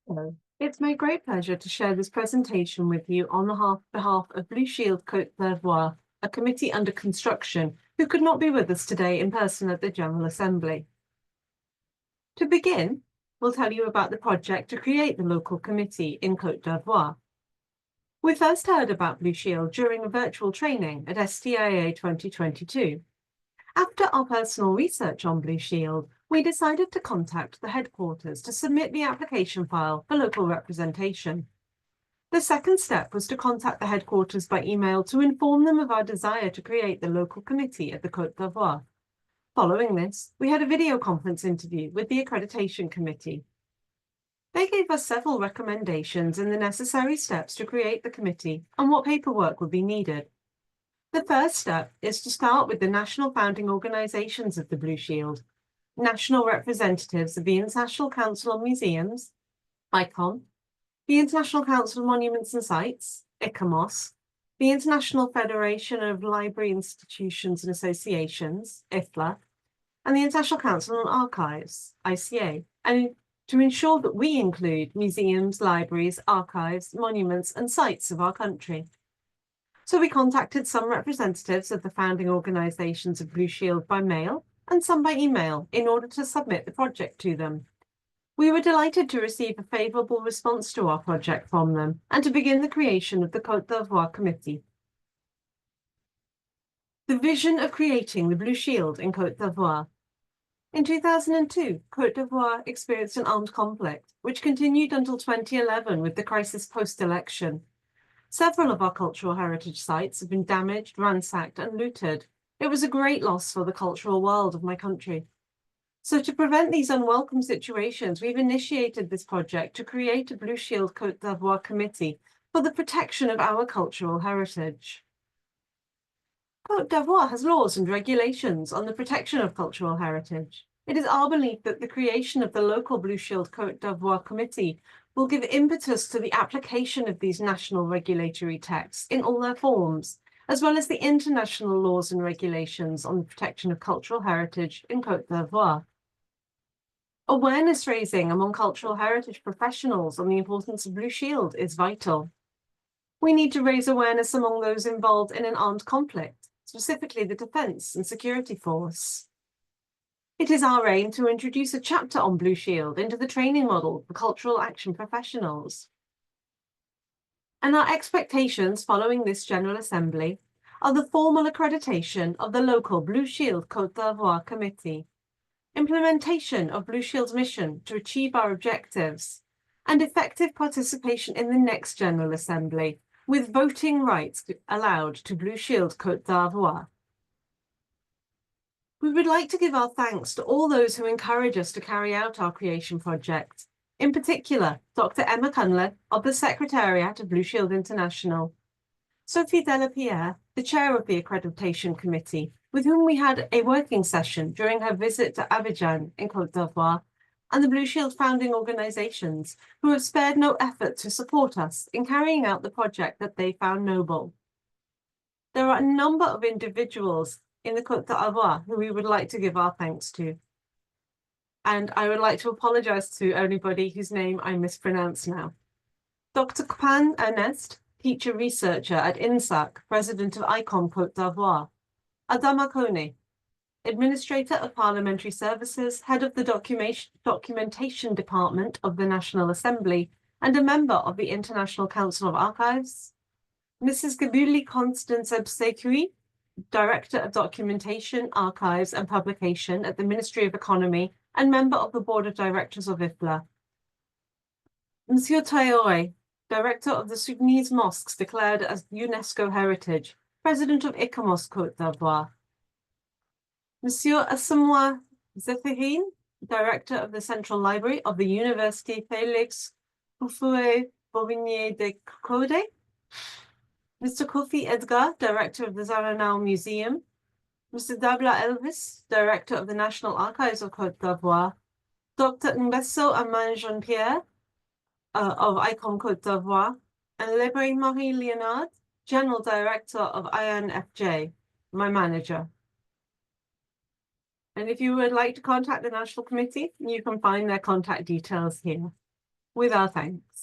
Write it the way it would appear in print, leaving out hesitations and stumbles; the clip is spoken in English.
Hello. It's my great pleasure to share this presentation with you on the behalf of Blue Shield Côte d'Ivoire, a committee under construction who could not be with us today in person at the General Assembly. To begin, we'll tell you about the project to create the local committee in Côte d'Ivoire. We first heard about Blue Shield during a virtual training at STIA 2022. After our personal research on Blue Shield, we decided to contact the headquarters to submit the application file for local representation. The second step was to contact the headquarters by email to inform them of our desire to create the local committee at the Côte d'Ivoire. Following this, we had a video conference interview with the accreditation committee. They gave us several recommendations and the necessary steps to create the committee and what paperwork would be needed. The first step is to start with the national founding organisations of the Blue Shield, national representatives of the International Council on Museums, ICOM, the International Council of Monuments and Sites, ICOMOS, the International Federation of Library Institutions and Associations, IFLA, and the International Council on Archives, ICA, and to ensure that we include museums, libraries, archives, monuments, and sites of our country. So we contacted some representatives of the founding organisations of Blue Shield by mail and some by email in order to submit the project to them. We were delighted to receive a favourable response to our project from them and to begin the creation of the Côte d'Ivoire Committee. The vision of creating the Blue Shield in Côte d'Ivoire. In 2002, Côte d'Ivoire experienced an armed conflict, which continued until 2011 with the crisis post-election. Several of our cultural heritage sites have been damaged, ransacked, and looted. It was a great loss for the cultural world of my country. So to prevent these unwelcome situations, we've initiated this project to create a Blue Shield Côte d'Ivoire committee for the protection of our cultural heritage. Côte d'Ivoire has laws and regulations on the protection of cultural heritage. It is our belief that the creation of the local Blue Shield Côte d'Ivoire committee will give impetus to the application of these national regulatory texts in all their forms, as well as the international laws and regulations on the protection of cultural heritage in Côte d'Ivoire. Awareness raising among cultural heritage professionals on the importance of Blue Shield is vital. We need to raise awareness among those involved in an armed conflict, specifically the Defence and Security Force. It is our aim to introduce a chapter on Blue Shield into the training model for cultural action professionals. And our expectations following this General Assembly are the formal accreditation of the local Blue Shield Côte d'Ivoire Committee, implementation of Blue Shield's mission to achieve our objectives, and effective participation in the next General Assembly, with voting rights allowed to Blue Shield Côte d'Ivoire. We would like to give our thanks to all those who encourage us to carry out our creation project, in particular, Dr. Emma Cunliffe of the Secretariat of Blue Shield International, Sophie Delapierre, the chair of the Accreditation Committee, with whom we had a working session during her visit to Abidjan in Côte d'Ivoire, and the Blue Shield founding organisations, who have spared no effort to support us in carrying out the project that they found noble. There are a number of individuals in the Côte d'Ivoire who we would like to give our thanks to. And I would like to apologise to anybody whose name I mispronounce now. Dr. Pan Ernest, teacher researcher at INSAC, president of ICOM Côte d'Ivoire. Adama Kone, administrator of parliamentary services, head of the documentation department of the National Assembly, and a member of the International Council of Archives. Mrs. Gabuli Constance Obsequi, Director of Documentation, Archives and Publication at the Ministry of Economy and member of the Board of Directors of IFLA. Monsieur Traoré, Director of the Sudanese Mosques declared as UNESCO Heritage, President of ICOMOS Côte d'Ivoire. Monsieur Asamoah Zephyrin, Director of the Central Library of the Université Félix Houphouët-Boigny de Côte. Mr. Kofi Edgar, Director of the Zaranao Museum, Mr. Dabla Elvis, Director of the National Archives of Côte d'Ivoire, Dr. Mbesso Aman Jean-Pierre of ICOM Côte d'Ivoire, and Lebre Marie Leonard, General Director of INFJ, my manager. And if you would like to contact the National Committee, you can find their contact details here. with our thanks.